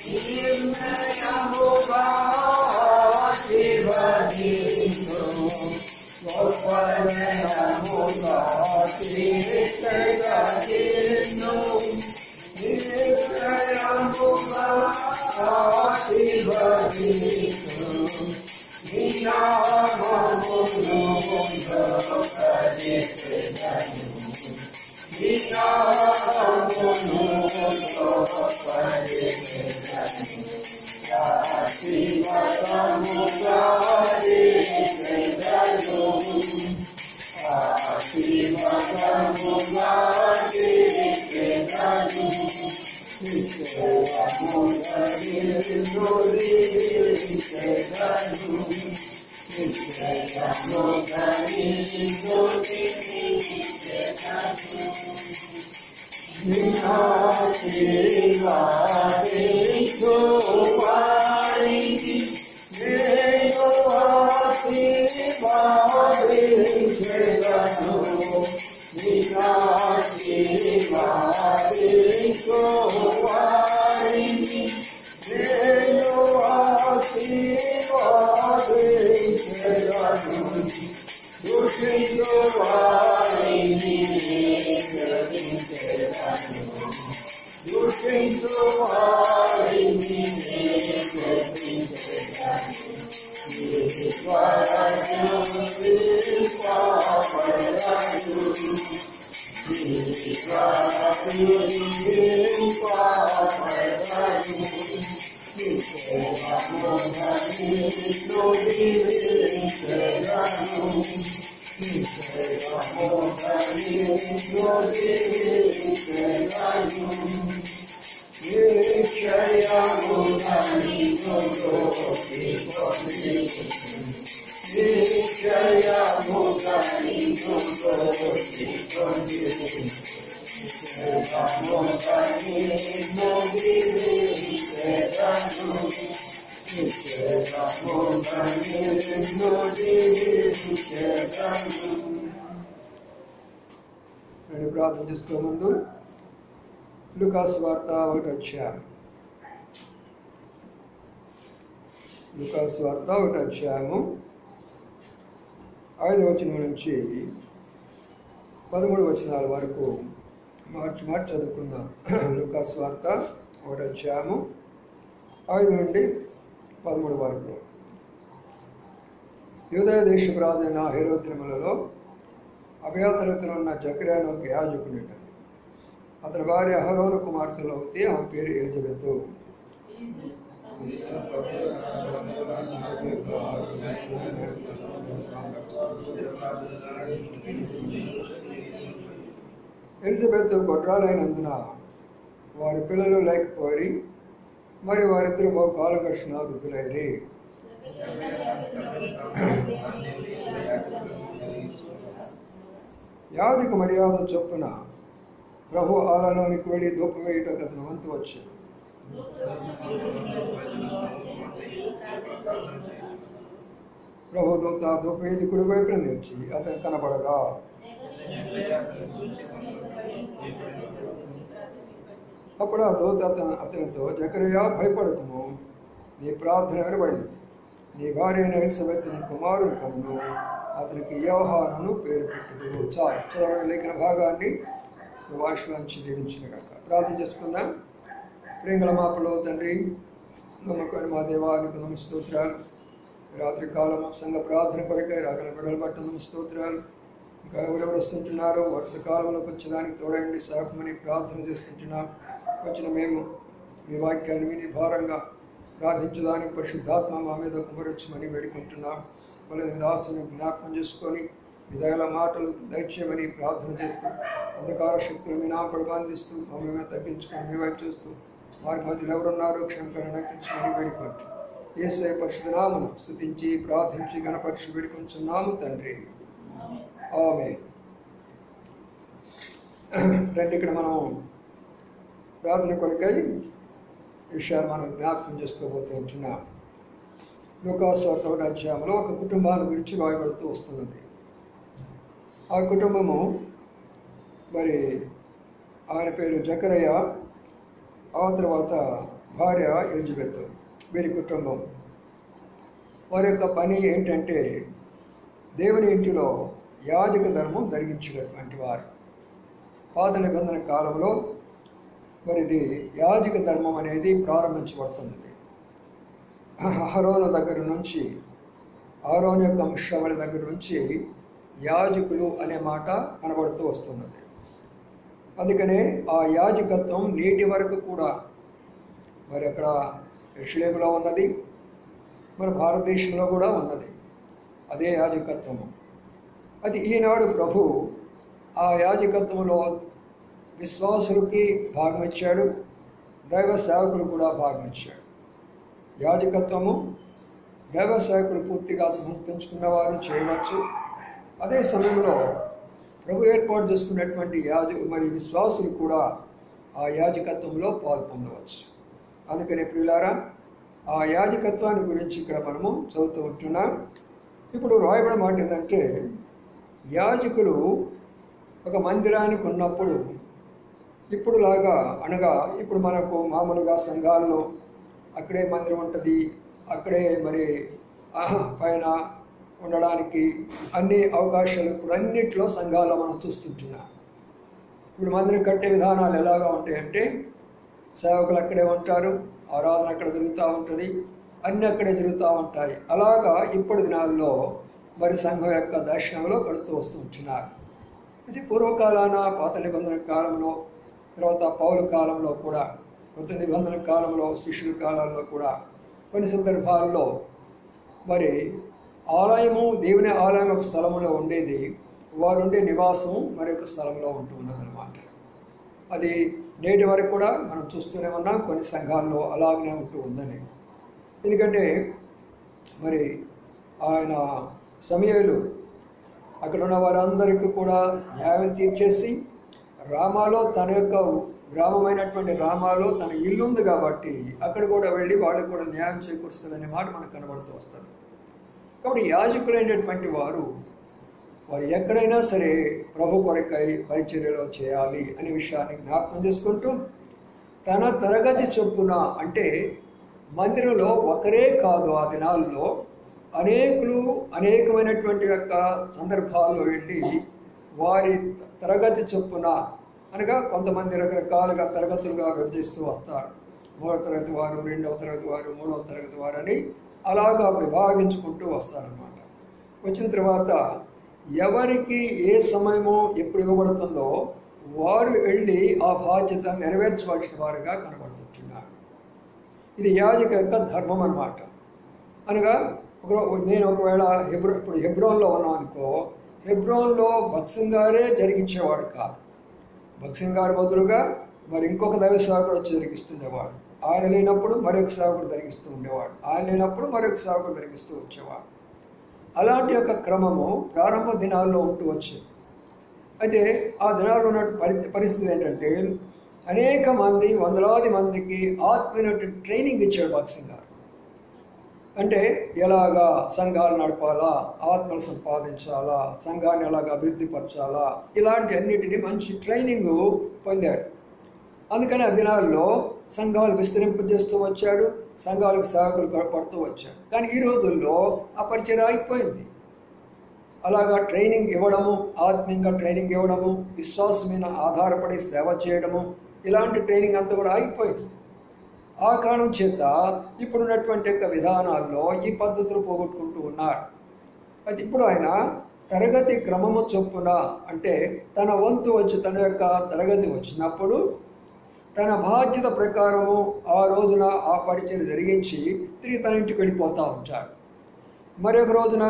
నిర్ణయముగా ఆశీర్వదించు గొప్పదనముగా తీర్చగలిను నిర్ణయముగా ఆశీర్వదించు నీ నామమును లోకదిశను నీ నామమును లోకదిశను ఆశీర్వాదముగా తీర్చగలిను ఆశీర్వాదముగా తీర్చగలిను ప్రార్థన చేసుకో ముందు లూకాసు వార్త 1వ అధ్యాయం. లూకాసు వార్త 1వ అధ్యాయము 5వ వచనం నుంచి 13 వచనాల వరకు మార్చి చదువుకుందాం. లూకాసు వార్త 1వ అధ్యాయము 5 నుండి 13 వరకు. యూదయ దేశపు రాజైన హేరోదు దినములలో అభయాతరగతిలో ఉన్న జకర్యాను ఒక యాజకునిట. అతని భార్య అహరోను కుమార్తెలో ఒకటి, ఆమె పేరు ఎలిజబెతు. ఎలిజబెత్ గొడ్రాలైనందున వారి పిల్లలు లేకపోయి మరి వారిద్దరు బహుకాల ఘర్షణ వృద్ధులైరి. యాజక మర్యాద చొప్పున ప్రభు ఆలయంలోనికి వెళ్ళి ధూపం వేయటకు అతను వంతు వచ్చాడు. ప్రభు దూత ధూపవేది కుడి వైపున నిలిచి అతను కనబడగా అప్పుడు ఆ దూత అతనితో, జకర్యా భయపడకుము, నీ ప్రార్థన వినబడింది. నీ భార్య అయిన ఎలిజబెత్ నీ కుమారుడు కనును, అతనికి యోహానును పేరు పెట్టుదు. చాలు చదవడం లేఖన భాగాన్ని వాష్లోంచి దీవించిన కాక ప్రార్థన చేసుకుందాం. ప్రేంగల మాపలో తండ్రి, నమ్మకమైన మా దేవానికి నమ స్తోత్రాలు. రాత్రి కాలము సంఘ ప్రార్థన కొరకై రాగల బిడ్డలు బట్టి నమ స్తోత్రాలు. ఇంకా ఎవరెవరు వస్తుంటున్నారో వరుస కాలంలోకి వచ్చేదానికి తోడండి సాపమని ప్రార్థన చేస్తుంటున్నాం. వచ్చిన మేము మీ వాక్యాన్ని విని భారంగా ప్రార్థించడానికి పరిశుద్ధాత్మ మా మీద కుమరించమని వేడుకుంటున్నాం. వాళ్ళని దాసుని జ్ఞాపకం చేసుకొని మీ దయల మాటలు దయచేయమని ప్రార్థన చేస్తూ అంధకార శక్తులు మీ నాపడు బంధిస్తూ మమ్మల్ని తగ్గించుకొని మీ వైపు చూస్తూ వారి మధ్యలో ఎవరున్నారో క్షమికరణ నగ్గించమని వేడుకుంటూ యేసయ్య పరిశుద్ధ నామమున స్తుతించి ప్రార్థించి గణపరిచి వేడుకుంటున్నాము తండ్రి. ఆమేన్. రండి, ఇక్కడ మనం ప్రార్థన కొరకై విషయాలు మనం జ్ఞాపకం చేసుకోబోతూ ఉంటున్నాం. లూకాసు వార్త 1వ అధ్యాయంలో ఒక కుటుంబాన్ని గురించి రాయబడుతూ వస్తున్నది. ఆ కుటుంబము మరి ఆయన పేరు జకరయ్య, ఆ తర్వాత భార్య ఎలిజబెత్, వీరి కుటుంబం. వారి యొక్క పని ఏంటంటే దేవుని ఇంటిలో యాజక ధర్మం జరిగించినటువంటి వారు. పాత నిబంధన కాలంలో మరిది యాజక ధర్మం అనేది ప్రారంభించబడుతుంది. అహరోను దగ్గర నుంచి, అహరోను యొక్క వంశావళి దగ్గర నుంచి యాజకులు అనే మాట కనబడుతూ వస్తున్నది. అందుకనే ఆ యాజకత్వం నేటి వరకు కూడా మరి అక్కడ యెరూషలేములో ఉన్నది, మన భారతదేశంలో కూడా ఉన్నది అదే యాజకత్వము. అది ఈనాడు ప్రభు ఆ యాజకత్వంలో విశ్వాసులకి భాగం ఇచ్చాడు, దైవ సేవకులు కూడా భాగం ఇచ్చాడు. యాజకత్వము దైవ సేవకులు పూర్తిగా సమర్పించుకున్న వారు చేయవచ్చు. అదే సమయంలో ప్రభు ఏర్పాటు చేసుకున్నటువంటి మరి విశ్వాసులు కూడా ఆ యాజకత్వంలో పాల్పొందవచ్చు. అందుకనే ప్రియులారా, ఆ యాజకత్వాన్ని గురించి ఇక్కడ మనము చదువుతూ ఉంటున్నాం. ఇప్పుడు రాయబడిన మాట ఏంటంటే, యాజకులు ఒక మందిరానికి ఉన్నప్పుడు ఇప్పుడులాగా, అనగా ఇప్పుడు మనకు మామూలుగా సంఘాల్లో అక్కడే మందిరం ఉంటుంది, అక్కడే మరి పైన ఉండడానికి అన్ని అవకాశాలు ఇప్పుడు అన్నిట్లో సంఘాల్లో మనం చూస్తుంటున్నాం. ఇప్పుడు మందిరం కట్టే విధానాలు ఎలాగా ఉంటాయంటే, సేవకులు అక్కడే ఉంటారు, ఆరాధన అక్కడ జరుగుతూ ఉంటుంది, అన్నీ అక్కడే జరుగుతూ ఉంటాయి. అలాగా ఇప్పటి దినాల్లో మరి సంఘం యొక్క దర్శనంలో కడుతూ వస్తూ ఉంటున్నారు. ఇది పూర్వకాలాన పాత నిబంధన కాలంలో, తర్వాత పౌలు కాలంలో కూడా, కొత్త నిబంధన కాలంలో, శిష్యుల కాలంలో కూడా కొన్ని సందర్భాల్లో మరి ఆలయము, దేవుని ఆలయం ఒక స్థలంలో ఉండేది, వారు ఉండే నివాసం మరొక స్థలంలో ఉంటూ ఉన్నదన్నమాట. అది నేటి వరకు కూడా మనం చూస్తూనే ఉన్నాం, కొన్ని సంఘాల్లో అలాగనే ఉంటూ ఉందని. ఎందుకంటే మరి ఆయన సమయలు అక్కడ ఉన్న వారందరికీ కూడా న్యాయం తీర్చేసి రామాలో తన యొక్క గ్రామమైనటువంటి రామాలో తన ఇల్లు ఉంది కాబట్టి అక్కడ కూడా వెళ్ళి వాళ్ళకు కూడా న్యాయం చేకూరుస్తుందనే మాట మనకు కనబడుతూ వస్తుంది. కాబట్టి యాజకులైనటువంటి వారు ఎక్కడైనా సరే ప్రభు కొరకై పరిచర్యలో చేయాలి అనే విషయాన్ని జ్ఞాపకం చేసుకుంటూ, తన తరగతి చొప్పున, అంటే మందిరంలో ఒకరే కాదు, ఆ దినాల్లో అనేకమైనటువంటి యొక్క సందర్భాల్లో వెళ్ళి వారి తరగతి చొప్పున, అనగా కొంతమంది రకరకాలుగా తరగతులుగా విభజిస్తూ వస్తారు. 3వ తరగతి వారు, 2వ తరగతి వారు, 3వ తరగతి వారు అని అలాగా విభాగించుకుంటూ వస్తారన్నమాట. వచ్చిన తర్వాత ఎవరికి ఏ సమయమో ఎప్పుడు ఇవ్వబడుతుందో వారు వెళ్ళి ఆ బాధ్యత నెరవేర్చవలసిన వారుగా కనబడుతున్నారు. ఇది యాజక యొక్క ధర్మం అన్నమాట. అనగా నేను ఒకవేళ ఇప్పుడు హెబ్రోన్లో ఉన్నాం అనుకో, హెబ్రోన్లో భక్సింగ్ గారే జరిగించేవాడు కాదు. భక్సింగ్ గారి బదులుగా మరి ఇంకొక దైవ సేవకుడు వచ్చి జరిగిస్తుండేవాడు. ఆయన లేనప్పుడు మరొక సేవకుడు జరిగిస్తూ ఉండేవాడు, ఆయన లేనప్పుడు మరొక సేవకుడు జరిగిస్తూ వచ్చేవాడు. అలాంటి యొక్క క్రమము ప్రారంభ దినాల్లో ఉంటూ వచ్చింది. అయితే ఆ దినాల్లో ఉన్న పరిస్థితి ఏంటంటే, అనేక మంది, వందలాది మందికి ఆత్మీయమైన ట్రైనింగ్ ఇచ్చాడు భక్సింగ్ గారు. అంటే ఎలాగా సంఘాలు నడపాలా, ఆత్మలు సంపాదించాలా, సంఘాన్ని ఎలాగా అభివృద్ధి పరచాలా, ఇలాంటి అన్నిటినీ మంచి ట్రైనింగ్ పొందాడు. అందుకని ఆ దినాల్లో సంఘాలు విస్తరింపజేస్తూ వచ్చాడు, సంఘాలకు సేవకులు పడుతూ వచ్చాడు. కానీ ఈ రోజుల్లో ఆ పరిచయం ఆగిపోయింది. అలాగా ట్రైనింగ్ ఇవ్వడము, ఆత్మీయంగా ట్రైనింగ్ ఇవ్వడము, విశ్వాసం మీద ఆధారపడి సేవ చేయడము, ఇలాంటి ట్రైనింగ్ అంతా కూడా ఆగిపోయింది. ఆ కారణం చేత ఇప్పుడున్నటువంటి యొక్క విధానాల్లో ఈ పద్ధతులు పోగొట్టుకుంటూ ఉన్నారు. అయితే ఇప్పుడు ఆయన తరగతి క్రమము చొప్పున, అంటే తన వంతు వచ్చి తన యొక్క తరగతి వచ్చినప్పుడు తన బాధ్యత ప్రకారము ఆ రోజున ఆ పరిచయం జరిగించి తిరిగి తన ఇంటికి వెళ్ళిపోతూ ఉంటాడు. మరొక రోజున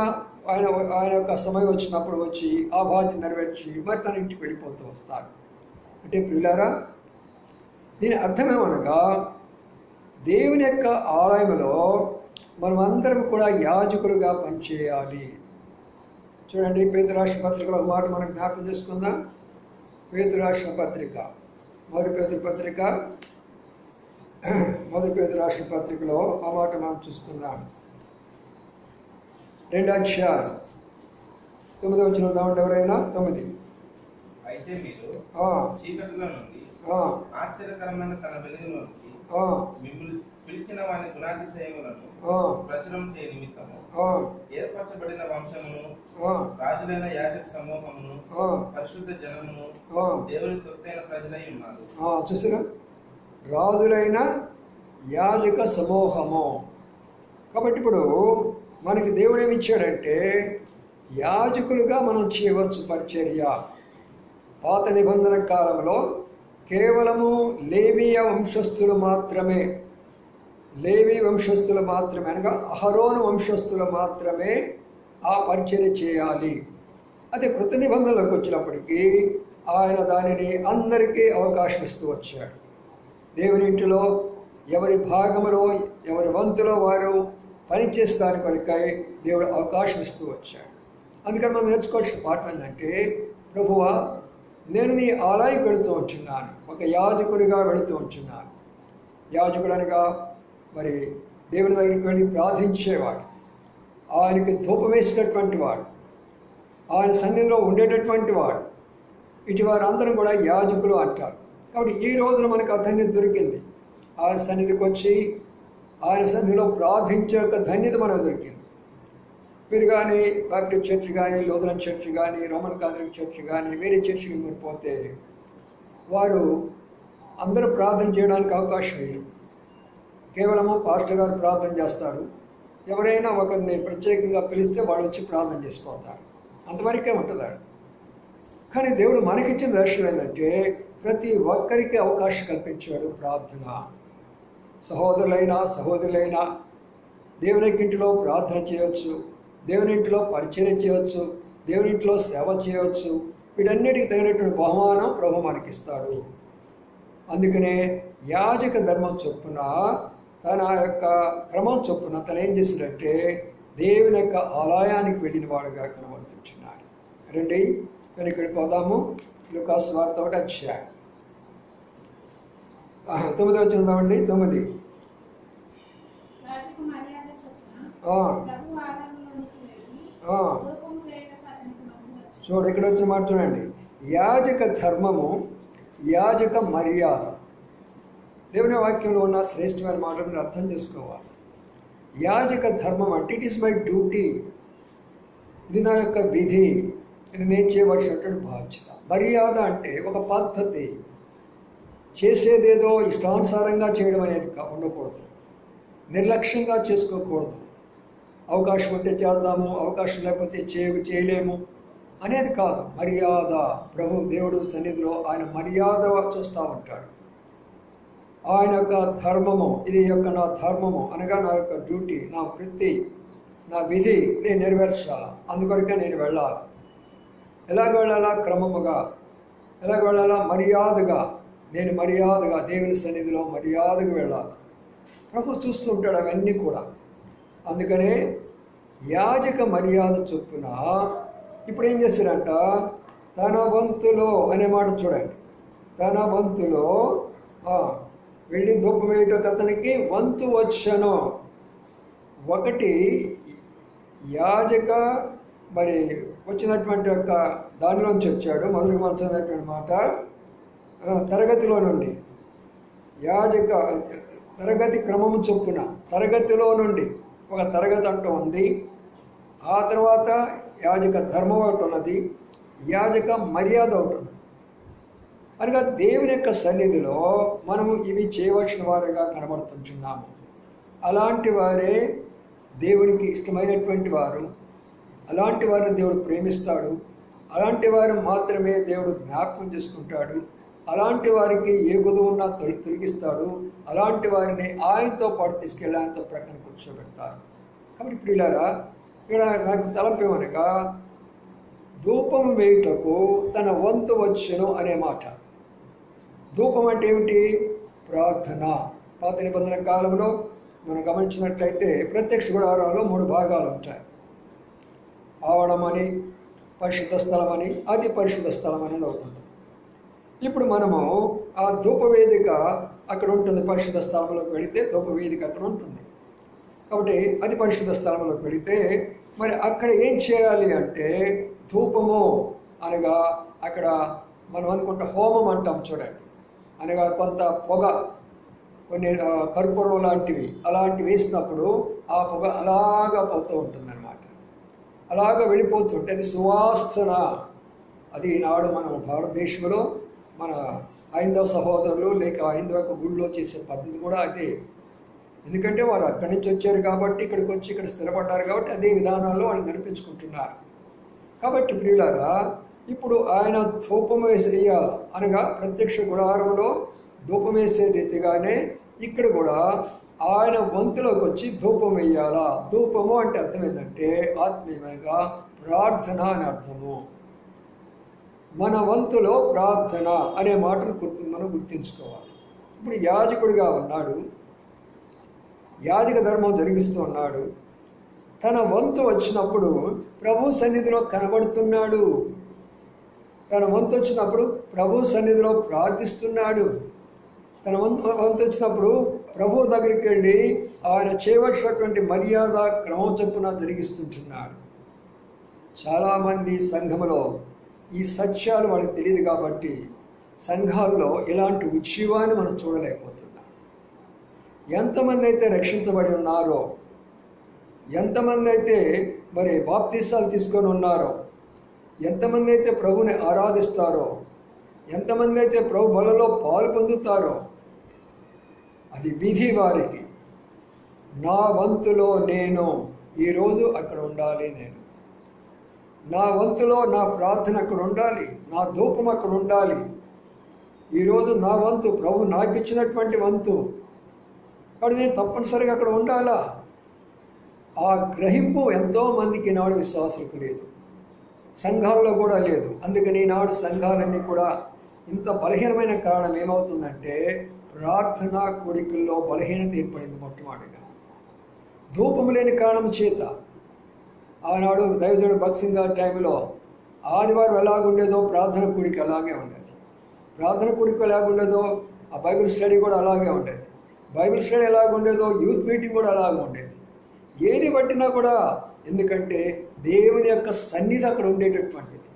ఆయన యొక్క సమయం వచ్చినప్పుడు వచ్చి ఆ బాధ్యత నెరవేర్చి మరి తన ఇంటికి వెళ్ళిపోతూ వస్తాడు. అంటే ప్రియులారా, దీని అర్థమేమనగా దేవుని యొక్క ఆలయంలో మనమందరం కూడా యాజకులుగా పనిచేయాలి. చూడండి, పేతురు రాసిన పత్రికలో ఒక మాట మనం జ్ఞాపకం చేసుకుందాం. పేతురు రాసిన పత్రిక, మొదటి పేతురు రాసిన పత్రికలో ఆ మాట మనం చూసుకుందాం. 2వ అధ్యాయం 9వ వచనం ఉంటే ఎవరైనా 9. అయితే మీరు చీకటిలో నుండి ఆశ్చర్యకరమైన తన వెలుగులోకి మిమ్మల్ని పిలిచిన వాని గుణాతిశయములను ప్రచురం చేయ నిమిత్తము ఏర్పరచబడిన వంశమును, రాజులైన యాజక సమూహమును, పరిశుద్ధ జనమును, దేవుని సొత్తైన ప్రజలై ఉన్నారు. చూసారా, రాజులైన యాజక సమూహము. కాబట్టి ఇప్పుడు మనకి దేవుడు ఏమి ఇచ్చాడంటే యాజకులుగా మనం చేయవచ్చు పరిచర్య. పాత నిబంధన కాలంలో కేవలము లేవీయ వంశస్థులు మాత్రమే, అనగా అహరోను వంశస్థులు మాత్రమే ఆ పరిచర్య చేయాలి. అదే కృత నిబంధనలోకి వచ్చినప్పటికీ ఆయన దానిని అందరికీ అవకాశం ఇస్తూ వచ్చాడు. దేవుని ఇంటిలో ఎవరి భాగములో, ఎవరి వంతులో వారు పనిచేస్తాని కొరకై దేవుడు అవకాశం ఇస్తూ వచ్చాడు. అందుకని మనం నేర్చుకోవాల్సిన పాఠం ఏంటంటే, ప్రభువా నేను నీ ఆలయానికి వెళుతూ ఉంటున్నాను, ఒక యాజకుడిగా వెళుతూ ఉంటున్నాను. యాజకుడు అనగా మరి దేవుని దగ్గరికి వెళ్ళి ప్రార్థించేవాడు, ఆయనకి ధూపం వేసినటువంటి వాడు, ఆయన సన్నిధిలో ఉండేటటువంటి వాడు. ఇటు వారందరూ కూడా యాజకులు అంటారు. కాబట్టి ఈ రోజున మనకు ఆ ధన్యత దొరికింది. ఆయన సన్నిధికి వచ్చి ఆయన సన్నిధిలో ప్రార్థించే ఒక ధన్యత మనకు దొరికింది. మీరు కానీ బాప్టిస్ట్ చర్చ్ కానీ, లూథరన్ చర్చ్ కానీ, రోమన్ కాథలిక్ చర్చ్ కానీ, వేరే చర్చికి మీరు పోతే వారు అందరూ ప్రార్థన చేయడానికి అవకాశం లేదు. కేవలము పాస్టర్ గారు ప్రార్థన చేస్తారు, ఎవరైనా ఒకరిని ప్రత్యేకంగా పిలిస్తే వాళ్ళు వచ్చి ప్రార్థన చేసిపోతారు, అంతవరకే ఉంటుంది. కానీ దేవుడు మనకిచ్చిన దర్శనం ఏంటంటే ప్రతి ఒక్కరికి అవకాశం కల్పించాడు ప్రార్థన. సహోదరులైనా దేవుని ఇంటిలో ప్రార్థన చేయవచ్చు, దేవుని ఇంటిలో పరిచయం చేయవచ్చు, దేవుని ఇంటిలో సేవ చేయవచ్చు. వీటన్నిటికి తగినటువంటి బహుమానం ప్రభు మనకిస్తాడు. అందుకనే యాజక ధర్మం చొప్పున, తన యొక్క క్రమం చొప్పున తను ఏం చేసినట్టే దేవుని యొక్క ఆలయానికి వెళ్ళిన వాడుగా కనబడుతుంటున్నాడు. రండి నేను ఇక్కడికి పోదాము. లూకాసు వార్త 1వ అధ్యాయం 9వ వచనం చదువుదామండి. 9. చూడు, ఇక్కడ వచ్చిన మాట చూడండి. యాజక ధర్మము, యాజక మర్యాద. దేవుని వాక్యంలో ఉన్న శ్రేష్టమైన మాటలను అర్థం చేసుకోవాలి. యాజక ధర్మం అంటే ఇట్ ఈస్ మై డ్యూటీ, ఇది నా యొక్క విధి, ఇది నేను చేయవలసినటువంటి బాధ్యత. మర్యాద అంటే ఒక పద్ధతి, చేసేదేదో ఇష్టానుసారంగా చేయడం అనేది ఉండకూడదు, నిర్లక్ష్యంగా చేసుకోకూడదు. అవకాశం ఉంటే చేద్దాము, అవకాశం లేకపోతే చేయలేము అనేది కాదు. మర్యాద, ప్రభు దేవుడు సన్నిధిలో ఆయన మర్యాద చూస్తూ ఉంటాడు. ఆయన యొక్క ధర్మము, ఇది నా ధర్మము అనగా నా యొక్క డ్యూటీ, నా వృత్తి, నా విధి నేను నెరవేర్చాలి. అందుకొరకే నేను వెళ్ళాలి. ఎలాగ వెళ్ళాలా? క్రమముగా. ఎలాగ వెళ్ళాలా? మర్యాదగా. నేను మర్యాదగా దేవుని సన్నిధిలో మర్యాదగా వెళ్ళాలి. ప్రభు చూస్తూ ఉంటాడు అవన్నీ కూడా. అందుకనే యాజక మర్యాద చొప్పున ఇప్పుడు ఏం చేస్తాడంట, తన వంతులో అనే మాట చూడండి. తన వంతులో వెళ్ళి ధూపం వేయటం అతనికి వంతు వచ్చను. ఒకటి యాజక మరి వచ్చినటువంటి యొక్క దానిలోంచి వచ్చాడు. మొదటి వచ్చినటువంటి మాట తరగతిలో నుండి, యాజక తరగతి క్రమము చొప్పున తరగతిలో నుండి ఒక తరగతి అంటూ ఉంది. ఆ తర్వాత యాజక ధర్మం ఒకటి ఉన్నది, యాజక మర్యాద ఒకటి ఉన్నది. అనగా దేవుని యొక్క సన్నిధిలో మనము ఇవి చేయవలసిన వారుగా కనబడుతుంటున్నాము. అలాంటి వారే దేవునికి ఇష్టమైనటువంటి వారు, అలాంటి వారిని దేవుడు ప్రేమిస్తాడు, అలాంటి వారు మాత్రమే దేవుడు జ్ఞాపకం చేసుకుంటాడు, అలాంటి వారికి ఏ గుదువు ఉన్నా తొలగిస్తాడు, అలాంటి వారిని ఆయనతో పాటు తీసుకెళ్ళి ఆయనతో ప్రక్కన కూర్చోబెడతారు. కాబట్టి ప్రియులారా, ఇక్కడ నాకు తలపేమనగా ధూపం వేయుటకు తన వంతు వచ్చును అనే మాట. ధూపం అంటే ఏమిటి? ప్రార్థన. పాత నిబంధన కాలంలో మనం గమనించినట్లయితే ప్రత్యక్ష గుడారంలో 3 భాగాలు ఉంటాయి. ఆవడం అని, పరిశుద్ధ స్థలం అని, అతి పరిశుద్ధ స్థలం అనేది ఒకటి ఉంటుంది. ఇప్పుడు మనము ఆ ధూపవేదిక అక్కడ ఉంటుంది. పరిశుద్ధ స్థలంలోకి వెళితే ధూపవేదిక అక్కడ ఉంటుంది. కాబట్టి అతి పరిశుద్ధ స్థలంలోకి వెళితే మరి అక్కడ ఏం చేయాలి అంటే ధూపము అనగా అక్కడ మనం అనుకుంటే హోమం అంటాం చూడండి. అనగా కొంత పొగ, కొన్ని కర్పూరం లాంటివి అలాంటివి వేసినప్పుడు ఆ పొగ అలాగా పోతూ ఉంటుందన్నమాట. అలాగ వెళ్ళిపోతుంటే అది సువాసన. అది ఈనాడు మనం భారతదేశంలో మన హైందవ సహోదరులు లేక హైందవ గుడిలో చేసే పద్ధతి కూడా అదే. ఎందుకంటే వారు అక్కడి నుంచి వచ్చారు కాబట్టి ఇక్కడికి వచ్చి ఇక్కడ స్థిరపడ్డారు కాబట్టి అదే విధానాల్లో వాళ్ళు నడిపించుకుంటున్నారు. కాబట్టి ప్రియులారా, ఇప్పుడు ఆయన ధూపం వేసేయ అనగా ప్రత్యక్ష గుడారంలో ధూపం వేసే రీతిగానే ఇక్కడ కూడా ఆయన వంతులోకి వచ్చి ధూపం వేయాలా. ధూపము అంటే అర్థం ఏంటంటే ఆత్మీయంగా ప్రార్థన అని అర్థము. మన వంతులో ప్రార్థన అనే మాటను మనం గుర్తుంచుకోవాలి. ఇప్పుడు యాజకుడిగా ఉన్నాడు, యాజక ధర్మం జరిగిస్తూ ఉన్నాడు. తన వంతు వచ్చినప్పుడు ప్రభు సన్నిధిలో కనబడుతున్నాడు. తన వంతు వచ్చినప్పుడు ప్రభు సన్నిధిలో ప్రార్థిస్తున్నాడు. తన వంతు వచ్చినప్పుడు ప్రభు దగ్గరికి వెళ్ళి ఆయన చేయవలసినటువంటి మర్యాద క్రమం చొప్పున జరిగిస్తుంటున్నాడు. చాలామంది సంఘములో ఈ సత్యాలు వాళ్ళకి తెలియదు కాబట్టి సంఘాల్లో ఇలాంటి ఉత్సవాన్ని మనం చూడలేకపోతున్నాం. ఎంతమంది అయితే రక్షించబడి ఉన్నారో, ఎంతమంది అయితే మరి బాప్తీసాలు తీసుకొని ఉన్నారో, ఎంతమంది అయితే ప్రభుని ఆరాధిస్తారో, ఎంతమంది అయితే ప్రభు బలలో పాలు పొందుతారో, అది విధి వారికి. నా వంతులో నేను ఈరోజు అక్కడ ఉండాలి, నేను నా వంతులో నా ప్రార్థన అక్కడ ఉండాలి, నా ధూపం అక్కడ ఉండాలి. ఈరోజు నా వంతు ప్రభు నాకు ఇచ్చినటువంటి వంతు, కాబట్టి నేను తప్పనిసరిగా అక్కడ ఉండాలా. ఆ గ్రహింపు ఎంతోమందికి నాడు విశ్వాసులకు లేదు, సంఘాల్లో కూడా లేదు. అందుకని ఈనాడు సంఘాలన్నీ కూడా ఇంత బలహీనమైన కారణం ఏమవుతుందంటే ప్రార్థనా కోరికల్లో బలహీనత ఏర్పడింది. మొట్టమొదటిగా ధూపం లేని కారణం చేత. ఆనాడు దైవజనుడు భక్త్ సింగ్ గారి టైంలో ఆదివారం ఎలాగుండేదో ప్రార్థన కూడిక అలాగే ఉండేది. ప్రార్థన కూడిక ఎలాగుండేదో ఆ బైబిల్ స్టడీ కూడా అలాగే ఉండేది. బైబిల్ స్టడీ ఎలాగుండేదో యూత్ మీటింగ్ కూడా అలాగే ఉండేది. ఏది పట్టినా కూడా, ఎందుకంటే దేవుని యొక్క సన్నిధి అక్కడ ఉండేటటువంటిది,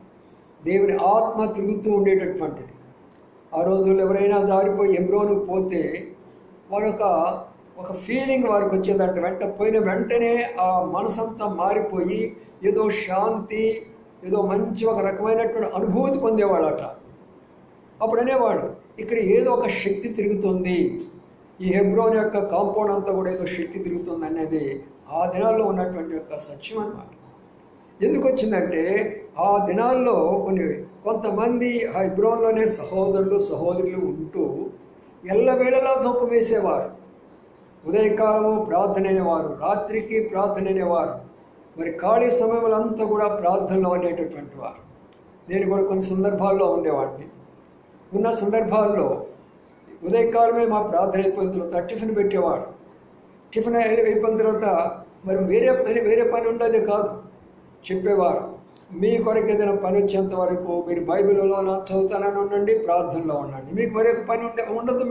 దేవుని ఆత్మ తిరుగుతూ ఉండేటటువంటిది. ఆ రోజుల్లో ఎవరైనా జారిపోయి హెబ్రోనుకు పోతే వారు ఒక ఫీలింగ్ వారికి వచ్చేదంటే పోయిన వెంటనే ఆ మనసంతా మారిపోయి ఏదో శాంతి, ఏదో మంచి ఒక రకమైనటువంటి అనుభూతి పొందేవాళ్ళట. అప్పుడు అనేవాళ్ళు ఇక్కడ ఏదో ఒక శక్తి తిరుగుతుంది, ఈ హెబ్రోన్ యొక్క కాంపౌండ్ అంతా కూడా ఏదో శక్తి తిరుగుతుంది అనేది ఆ దినాల్లో ఉన్నటువంటి యొక్క సత్యం అన్నమాట. ఎందుకు వచ్చిందంటే ఆ దినాల్లో కొంతమంది ఆ హెబ్రోన్లోనే సహోదరులు ఉంటూ ఎల్లవేళలా ధూపం వేసేవారు. ఉదయకాలము ప్రార్థన అనేవారు, రాత్రికి ప్రార్థన అనేవారు, మరి ఖాళీ సమయంలో కూడా ప్రార్థనలో అనేటటువంటి వారు. నేను కూడా కొన్ని సందర్భాల్లో ఉండేవాడిని. ఉన్న సందర్భాల్లో ఉదయకాలమే మా ప్రార్థన అయిపోయిన తర్వాత టిఫిన్ పెట్టేవాడు. టిఫిన్ అయిపోయిన తర్వాత మరి వేరే పని ఉండేది కాదు, చెప్పేవారు మీ కొరకు ఏదైనా పని వచ్చేంత వరకు మీరు బైబిల్లో చదువుతానని ఉండండి, ప్రార్థనలో ఉండండి. మీకు మరొక పని ఉండదు,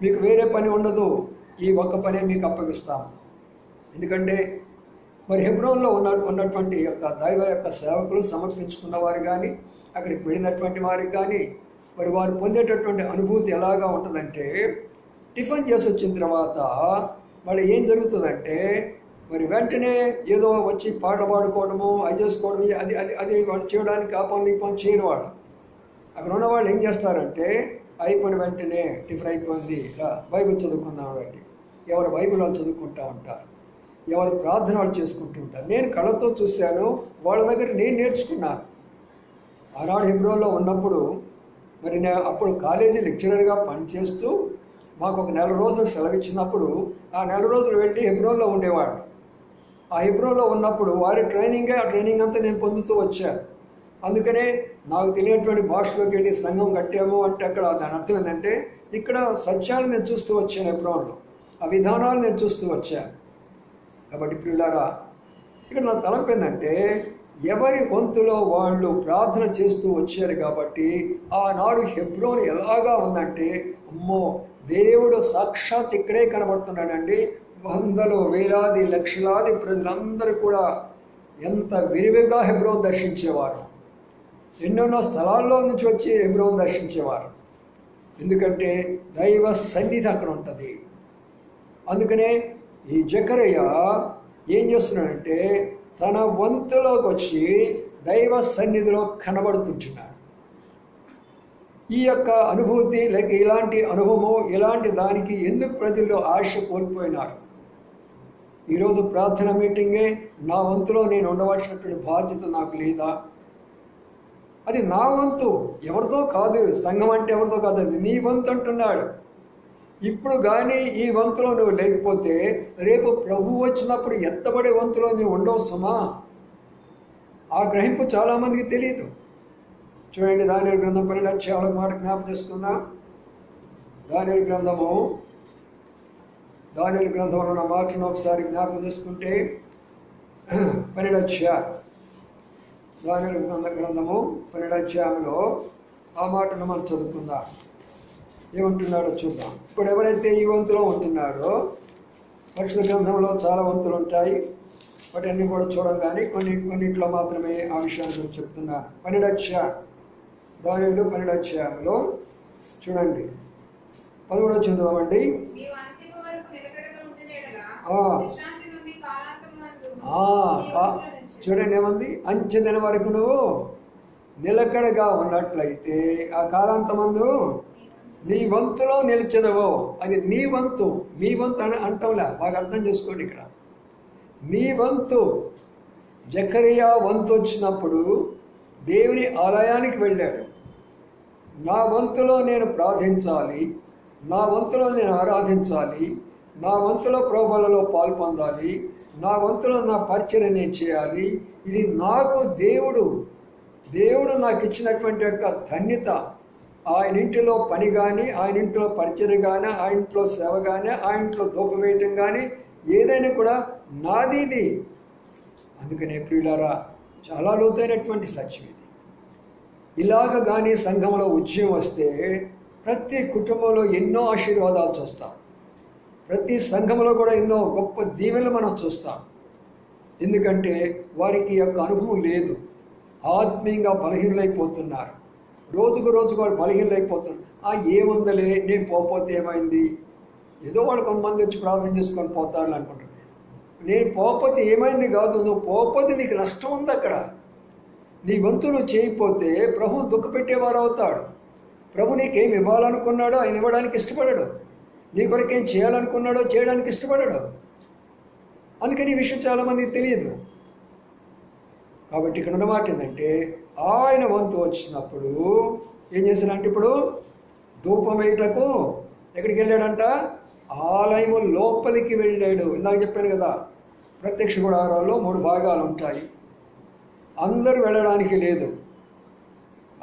మీకు వేరే పని ఉండదు, ఈ ఒక్క పనే మీకు అప్పగిస్తాం. ఎందుకంటే మరి హెబ్రోన్లో ఉన్నటువంటి యొక్క దైవ యొక్క సేవకులు సమర్పించుకున్న వారు కానీ, అక్కడికి వెళ్ళినటువంటి వారికి కానీ మరి వారు పొందేటటువంటి అనుభూతి ఎలాగా ఉంటుందంటే, టిఫిన్ చేసి వచ్చిన తర్వాత మళ్ళీ ఏం జరుగుతుందంటే మరి వెంటనే ఏదో వచ్చి పాట పాడుకోవడము, అది చేసుకోవడం, అది వాళ్ళు చేయడానికి ఆ పనులు ఈ పనులు చేయరు వాళ్ళు. అక్కడ ఉన్న వాళ్ళు ఏం చేస్తారంటే అయిపోయిన వెంటనే టిఫిన్ అయిపోయింది, బైబిల్ చదువుకుందాం రండి. ఎవరు బైబిల్ వాళ్ళు చదువుకుంటూ ఉంటారు, ఎవరు ప్రార్థన వాళ్ళు చేసుకుంటూ ఉంటారు. నేను కళ్ళతో చూశాను, వాళ్ళ దగ్గర నేను నేర్చుకున్నాను. ఆనాడు హెబ్రోన్లో ఉన్నప్పుడు మరి నేను అప్పుడు కాలేజీ లెక్చరర్గా పనిచేస్తూ మాకు ఒక 4 రోజులు సెలవు ఇచ్చినప్పుడు ఆ 4 రోజులు వెళ్ళి హెబ్రోన్లో ఉండేవాడు. ఆ హెబ్రోన్లో ఉన్నప్పుడు వారి ఆ ట్రైనింగ్ అంతా నేను పొందుతూ వచ్చాను. అందుకనే నాకు తెలియనటువంటి భాషలోకి వెళ్ళి సంఘం కట్టాము అంటే అక్కడ దాని అర్థం ఏంటంటే ఇక్కడ సత్యాలు నేను చూస్తూ వచ్చాను, హెబ్రోన్లో ఆ విధానాలు నేను చూస్తూ వచ్చాను. కాబట్టి ప్రియులారా, ఇక్కడ నా తలంపు ఏంటంటే ఎవరి వంతులో వాళ్ళు ప్రార్థన చేస్తూ వచ్చారు కాబట్టి ఆనాడు హెబ్రోన్ ఎలాగా ఉందంటే, అమ్మో దేవుడు సాక్షాత్ ఇక్కడే కనబడుతున్నాడండి. వందలు వేలాది లక్షలాది ప్రజలందరూ కూడా ఎంత విరివిగా హెబ్రోన్ దర్శించేవారు. ఎన్నెన్నో స్థలాల్లో నుంచి వచ్చి హెబ్రోన్ దర్శించేవారు. ఎందుకంటే దైవ సన్నిధి అక్కడ ఉంటుంది. అందుకనే ఈ జకరయ్య ఏం చేస్తున్నాడంటే తన వంతులోకి వచ్చి దైవ సన్నిధిలో కనబడుతుంటున్నాడు. ఈ యొక్క అనుభూతి లేక ఇలాంటి అనుభవము ఇలాంటి దానికి ఎందుకు ప్రజల్లో ఆశ కోల్పోయినారు? ఈరోజు ప్రార్థన మీటింగే నా వంతులో నేను ఉండవలసినటువంటి బాధ్యత నాకు లేదా? అది నా వంతు, ఎవరితో కాదు. సంఘం అంటే ఎవరితో కాదు, అది నీ వంతు అంటున్నాడు. ఇప్పుడు కానీ ఈ వంతులో నువ్వు లేకపోతే రేపు ప్రభు వచ్చినప్పుడు ఎత్తబడే వంతులో నువ్వు ఉండవు సుమా. ఆ గ్రహింపు చాలామందికి తెలియదు. చూడండి, దానియేలు గ్రంథం 12 అధ్యాయాల మాట జ్ఞాపకం చేసుకుందాం. దానియేలు గ్రంథంలో ఉన్న మాటను ఒకసారి జ్ఞాపకం చేసుకుంటే 12 అధ్యాయం, దానియేలు గ్రంథము 12 అధ్యాయంలో ఆ మాటను మనం చదువుకుందాం. ఏమంటున్నాడో చూద్దాం. ఇప్పుడు ఎవరైతే ఈ వంతులో ఉంటున్నాడో, పరిశుద్ధ గ్రంథంలో చాలా వంతులు ఉంటాయి, వాటి అన్నీ కూడా చూడం, కానీ కొన్నింటిలో మాత్రమే ఆ విషయాన్ని గురించి చెప్తున్నా. 12 అధ్యాయం, దానియేలు 12 అధ్యాయంలో చూడండి, 13 చదువుదామండి. చూడండి ఏమంది, అంచెదిన వరకు నువ్వు నిలకడగా ఉన్నట్లయితే ఆ కాలాంతమందు నీ వంతులో నిలిచెదవో. అది నీ వంతు, మీ వంతు అని అంటాంలే, బాగా అర్థం చేసుకోండి. ఇక్కడ నీ వంతు. జకరియా వంతు వచ్చినప్పుడు దేవుని ఆలయానికి వెళ్ళాడు. నా వంతులో నేను ప్రార్థించాలి, నా వంతులో నేను ఆరాధించాలి, నా వంతులో ప్రభువులలో పాలు పొందాలి, నా వంతులో నా పరిచర్య నేను చేయాలి. ఇది నాకు దేవుడు నాకు ఇచ్చినటువంటి యొక్క ధన్యత. ఆయన ఇంటిలో పని కానీ, ఆయన ఇంట్లో పరిచర్య కానీ, ఆయన ఇంట్లో సేవ కానీ, ఆయన ఇంట్లో ధూపం వేయటం కానీ ఏదైనా కూడా నాది ఇది. అందుకనే ప్రియులారా, చాలా లోతైనటువంటి సత్యం ఇది. ఇలాగ కానీ సంఘంలో ఉద్యమం వస్తే ప్రతి కుటుంబంలో ఎన్నో ఆశీర్వాదాలు చూస్తాం. ప్రతి సంఘంలో కూడా ఎన్నో గొప్ప దీవెనలు మనం చూస్తాం. ఎందుకంటే వారికి యొక్క అనుభవం లేదు, ఆత్మీయంగా బలహీనులైపోతున్నారు. రోజుకు వారు బలహీనలైపోతున్నారు. ఏముందలే, నేను పోతే ఏమైంది, ఏదో వాళ్ళు కొంతమంది వచ్చి ప్రార్థన చేసుకొని పోతారు అనుకుంటారు. నేను పోతే ఏమైంది కాదు, నువ్వు పోతే నీకు నష్టం ఉంది. అక్కడ నీ వంతు నువ్వు చేయకపోతే ప్రభు దుఃఖపెట్టేవారు అవుతాడు. ప్రభు నీకేం ఇవ్వాలనుకున్నాడో ఆయన ఇవ్వడానికి ఇష్టపడడు, నీ కొరకేం చేయాలనుకున్నాడో చేయడానికి ఇష్టపడడు. అందుకని ఈ విషయం చాలామందికి తెలియదు. కాబట్టి ఇక్కడ ఉన్నమాట ఏంటంటే, ఆయన వంతు వచ్చినప్పుడు ఏం చేశాడంటే, ఇప్పుడు ధూపం వేయటకు ఎక్కడికి వెళ్ళాడంట? ఆలయము లోపలికి వెళ్ళాడు. ఇందాక చెప్పాను కదా, ప్రత్యక్ష గుడారాల్లో 3 భాగాలు ఉంటాయి. అందరూ వెళ్ళడానికి లేదు.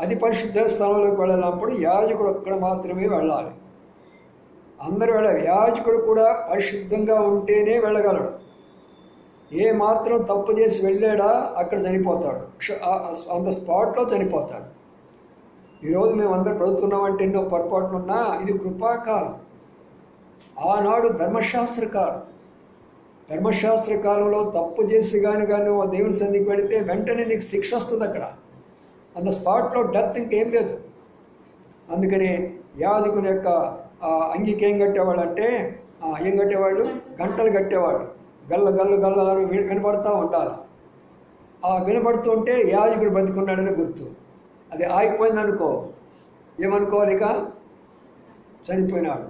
అది పరిశుద్ధ స్థలంలోకి వెళ్ళినప్పుడు యాజకుడు ఒక్కడ మాత్రమే వెళ్ళాలి. అందరూ వెళ్ళాలి. యాజకుడు కూడా పరిశుద్ధంగా ఉంటేనే వెళ్ళగలడు. ఏ మాత్రం తప్పు చేసి వెళ్ళాడా అక్కడ చనిపోతాడు, ఆన్ ద స్పాట్లో చనిపోతాడు. ఈరోజు మేము అందరూ బ్రతుకున్నామంటే ఎన్నో పొరపాట్లు ఉన్నా ఇది కృపాకాలం. ఆనాడు ధర్మశాస్త్ర కాలంలో తప్పు చేసి కానీ నువ్వు దేవుని సన్నిధికి వెళితే వెంటనే నీకు శిక్ష వస్తుంది. అక్కడ ఆన్ ద స్పాట్లో డెత్ ఇంకేం లేదు. అందుకని యాజకుని యొక్క అంగికి ఏం కట్టేవాళ్ళు అంటే, ఏం కట్టేవాళ్ళు? గంటలు కట్టేవాళ్ళు. గల్ల వినపడుతూ ఉండాలి. వినపడుతూ ఉంటే యాజకుడు బ్రతికున్నాడని గుర్తు. అది ఆగిపోయిందనుకో, ఏమనుకోవాలి? ఇక చనిపోయినాడు.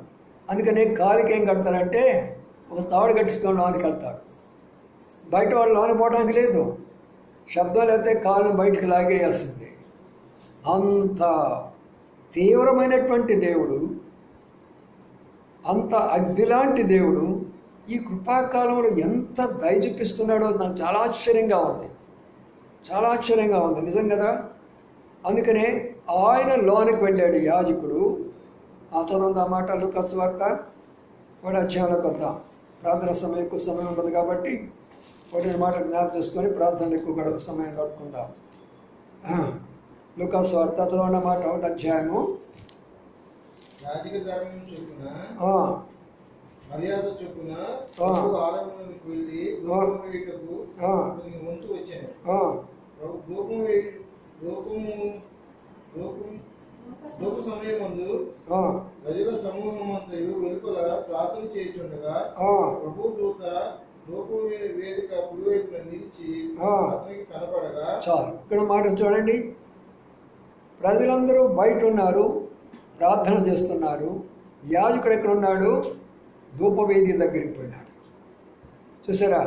అందుకని కాలికి ఏం కడతారంటే ఒక తాడు కట్టించుకొని లోనికి కడతాడు. బయట వాళ్ళు లోన పోవడానికి లేదు. శబ్దాలు అయితే కాళ్ళను బయటికి లాగేయాల్సిందే. అంత తీవ్రమైనటువంటి దేవుడు, అంత అగ్నిలాంటి దేవుడు ఈ కృపాకాలంలో ఎంత దయ చూపిస్తున్నాడో నాకు చాలా ఆశ్చర్యంగా ఉంది. నిజం కదా? అందుకనే ఆయన లోనికి వెళ్ళాడు యాజకుడు. చదవండి ఆ మాట, లూకాసు వార్త 1 అధ్యాయంలోకి వద్దాం. ప్రార్థన సమయం ఎక్కువ సమయం ఉండదు కాబట్టి ఒకటి మాట జ్ఞాపకం చేసుకొని ప్రార్థనలు ఎక్కువ సమయం గడుపుకుందాం. లూకాసు వార్త చదవండి మాట 1 అధ్యాయము. మర్యాద చొప్పున ఆలయంలోకి వెళ్ళి ధూప సమయమందు ప్రజల సమూహం అంతయు వెలుపల ప్రార్థన చేయుచుండగా ప్రభు దూత ధూపం వేదిక కుడివైపున నిలిచి అతనికి కనపడగా. చాలు, ఇక్కడ మాట చూడండి. ప్రజలందరూ బయట ఉన్నారు, ప్రార్థన చేస్తున్నారు. యాజకుడు ఎక్కడ ఉన్నాడు? ధూపవేది దగ్గరికి పోయినాడు. చూసారా,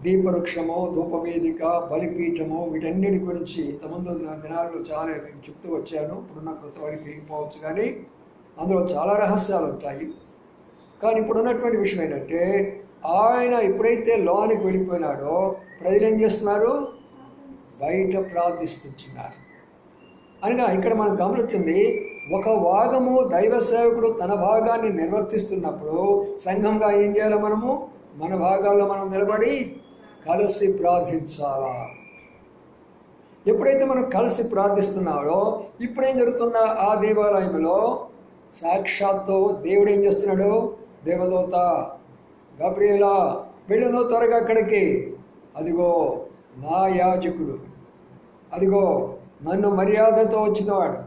దీపవృక్షము, ధూపవేదిక, బలిపీఠము, వీటన్నిటి గురించి ఇంతకుముందు దినాల్లో చాలా నేను చెప్తూ వచ్చాను. ఇప్పుడున్న కృత వారికి పోవచ్చు, కానీ అందులో చాలా రహస్యాలు ఉంటాయి. కానీ ఇప్పుడున్నటువంటి విషయం ఏంటంటే, ఆయన ఎప్పుడైతే లోనికి వెళ్ళిపోయినాడో ప్రజలు ఏం చేస్తున్నారు? బయట ప్రార్థిస్తున్నారు. అనగా ఇక్కడ మనం గమనించింది, ఒక భాగము దైవ సేవకుడు తన భాగాన్ని నిర్వర్తిస్తున్నప్పుడు సంఘంగా ఏం చేయాలి? మనము మన భాగాల్లో మనం నిలబడి కలిసి ప్రార్థించాలా. ఎప్పుడైతే మనం కలిసి ప్రార్థిస్తున్నాడో ఇప్పుడేం జరుగుతుందా? ఆ దేవాలయంలో సాక్షాత్తు దేవుడు ఏం చేస్తున్నాడు? దేవదూత గబ్రియేలా వెళ్ళినో త్వరగా అక్కడికి, అదిగో నా యాజకుడు, అదిగో నన్ను మర్యాదతో వచ్చినవాడు,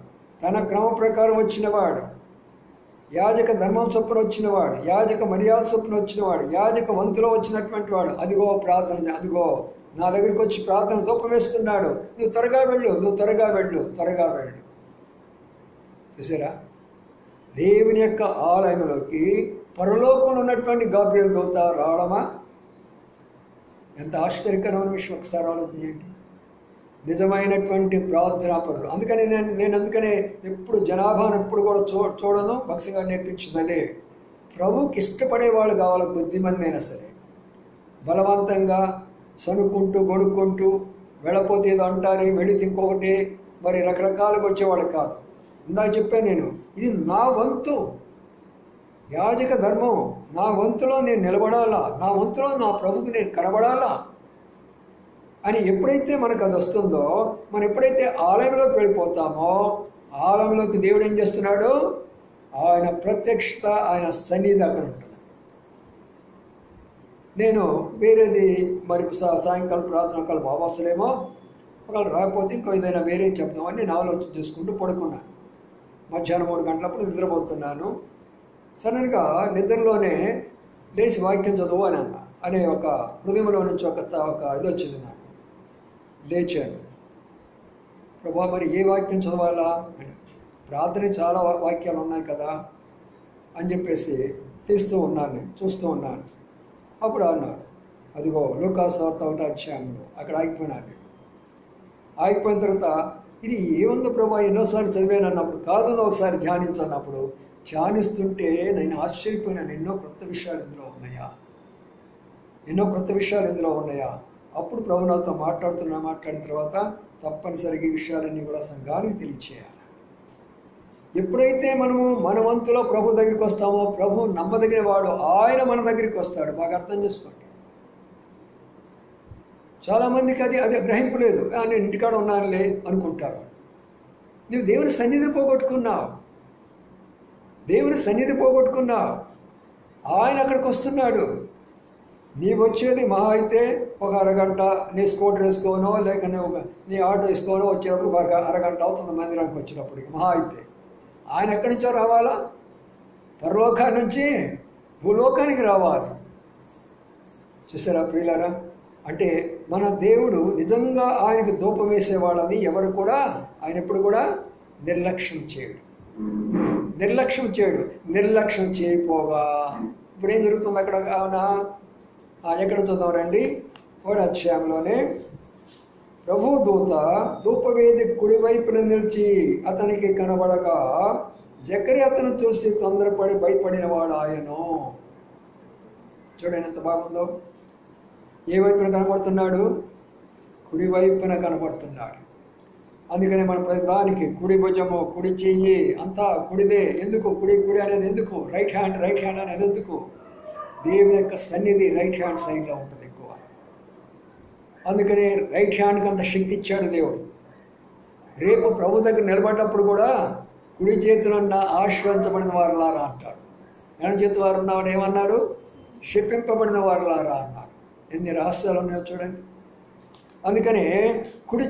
తన క్రమ ప్రకారం వచ్చినవాడు, యాజక ధర్మం చొప్పున వచ్చినవాడు, యాజక మర్యాద చొప్పున వచ్చినవాడు, యాజక వంతులో వచ్చినటువంటి వాడు, అదిగో ప్రార్థన, అదిగో నా దగ్గరికి వచ్చి ప్రార్థన దూపవేస్తున్నాడు. నువ్వు త్వరగా వెళ్ళు, నువ్వు త్వరగా వెళ్ళు, త్వరగా వెళ్ళు. చూసారా, దేవుని యొక్క ఆలయంలోకి పరలోకంలో ఉన్నటువంటి గాబ్రియల్ దూత రావడమా ఎంత ఆశ్చర్యకరమైన విషయం. ఒకసారి ఆలోచన చేయండి. నిజమైనటువంటి ప్రార్థనాపరులు. అందుకని నేను అందుకనే ఎప్పుడు జనాభాను ఎప్పుడు కూడా చూడను. భక్తిగా నేర్పించింది అదే. ప్రభుకి ఇష్టపడే వాళ్ళు కావాలి. కొద్దిమంది అయినా సరే బలవంతంగా సనుక్కుంటూ గొడుక్కుంటూ వెళ్ళపోతే ఏదో అంటారు, వెళితే ఇంకొకటి, మరి రకరకాలుగా వచ్చేవాళ్ళు కాదు. ఇందాక చెప్పాను నేను, ఇది నా వంతు, యాజక ధర్మం, నా వంతులో నేను నిలబడాలా, నా వంతులో నా ప్రభుకి నేను కనబడాలా అని ఎప్పుడైతే మనకు అది వస్తుందో, మనం ఎప్పుడైతే ఆలయంలోకి వెళ్ళిపోతామో, ఆలయంలోకి దేవుడు ఏం చేస్తున్నాడు? ఆయన ప్రత్యక్షత, ఆయన సన్నిధి అక్కడ ఉంటుంది. నేను వేరేది మరి సాయంకాలం ప్రార్థన ఒకళ్ళు బాగా వస్తలేమో, ఒకళ్ళు రాకపోతే ఇంకో ఏదైనా వేరే చెప్తామని నేను ఆలోచన చేసుకుంటూ పడుకున్నాను. మధ్యాహ్నం 3 గంటలప్పుడు నిద్రపోతున్నాను. సడన్గా నిద్రలోనే లేచి వాక్యం చదువు అని అనే ఒక హృదయంలో నుంచి ఒక ఇది వచ్చింది నాకు. లేచాను. ప్రభా, మరి ఏ వాక్యం చదవాలా? ప్రార్థన చాలా వాక్యాలు ఉన్నాయి కదా అని చెప్పేసి తీస్తూ ఉన్నాను, చూస్తూ ఉన్నాను. అప్పుడు అన్నాడు, అదిగో లూకాసు వార్త 1వ అధ్యాయంలో అక్కడ ఆగిపోయినాను. ఆగిపోయిన తర్వాత ఇది ఏముంది ప్రభా, ఎన్నోసార్లు చదివాను అన్నప్పుడు, కాదు ఒకసారి ధ్యానించు అన్నప్పుడు, ధ్యానిస్తుంటే నేను ఆశ్చర్యపోయినాను. ఎన్నో కొత్త విషయాలు ఇందులో ఉన్నాయా, ఎన్నో కొత్త విషయాలు ఇందులో ఉన్నాయా. అప్పుడు ప్రభు నాతో మాట్లాడిన తర్వాత తప్పనిసరిగా ఈ విషయాలన్నీ కూడా సంఘానికి తెలియచేయాలి. ఎప్పుడైతే మనము మన వంతులో ప్రభు దగ్గరికి వస్తామో, ప్రభు నమ్మదగిన వాడు, ఆయన మన దగ్గరికి వస్తాడు. బాగా అర్థం చేసుకోండి. చాలామందికి అది గ్రహింపు లేదు. నేను ఇంటికాడ ఉన్నానులే అనుకుంటారు. నువ్వు దేవుని సన్నిధిని పోగొట్టుకున్నావు, దేవుని సన్నిధి పోగొట్టుకున్నావు. ఆయన అక్కడికి వస్తున్నాడు. నీవు వచ్చేది మహా అయితే ఒక అరగంట, నీ స్కూటర్ వేసుకోనో లేక నీ ఆటో వేసుకోనో వచ్చేటప్పుడు ఒక అరగంట అవుతుంది మందిరానికి వచ్చినప్పటికి మహా అయితే. ఆయన ఎక్కడి నుంచో రావాలా? పరలోకాన్ని నుంచి భూలోకానికి రావాలి. చూసారా ప్రియులారా? అంటే మన దేవుడు నిజంగా ఆయనకు ధూపం వేసేవాళ్ళని ఎవరు కూడా ఆయన ఎప్పుడు కూడా నిర్లక్ష్యం చేయడు. నిర్లక్ష్యం చేయపోగా ఇప్పుడు ఏం జరుగుతుంది అక్కడ? అవునా, ఎక్కడ చూద్దాం రండి. 1వ అధ్యాయంలోనే ప్రభు దూత ధూపవేది కుడివైపున నిలిచి అతనికి కనబడగా జకర్యా అతను చూసి తొందరపడి భయపడిన వాడు ఆయను. చూడండి ఎంత బాగుందో. ఏ వైపున కనబడుతున్నాడు? కుడివైపున కనబడుతున్నాడు. అందుకనే మన ప్రతిదానికి కుడి భుజము, కుడి చెయ్యి అంతా కుడిదే. ఎందుకు కుడి అనేది? ఎందుకు రైట్ హ్యాండ్ అనేది? ఎందుకు? దేవుని యొక్క సన్నిధి రైట్ హ్యాండ్ సైడ్లో ఉంటుంది ఎక్కువ. అందుకనే రైట్ హ్యాండ్కి అంత శక్తి ఇచ్చాడు దేవుడు. రేపు ప్రభు దగ్గర నిలబడ్డప్పుడు కూడా కుడి చేతులున్న ఆశ్రయించబడిన వారులారా అంటాడు. ఎడమ చేతి వారు ఉన్నవాడు ఏమన్నాడు? శపింపబడిన వారులారా అన్నాడు. ఎన్ని రహస్యాలు ఉన్నాయో చూడండి. అందుకనే కుడి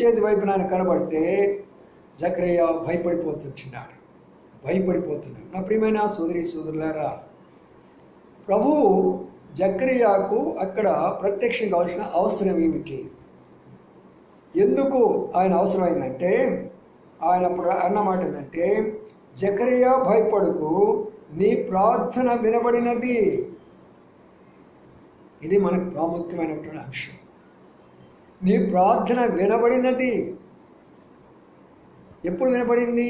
చేతి వైపున ఆయన కనబడితే జకరియా భయపడిపోతున్నాడు. నా ప్రియమైన సోదరులారా, ప్రభువు జకరియాకు అక్కడ ప్రత్యక్షం కావాల్సిన అవసరం ఏమిటి? ఎందుకు ఆయన అవసరమైందంటే, ఆయన అన్నమాట ఏంటంటే, జకరియా భయపడకు, నీ ప్రార్థన వినబడినది. ఇది మనకు ప్రాముఖ్యమైనటువంటి అంశం. నీ ప్రార్థన వినబడినది. ఎప్పుడు వినబడింది?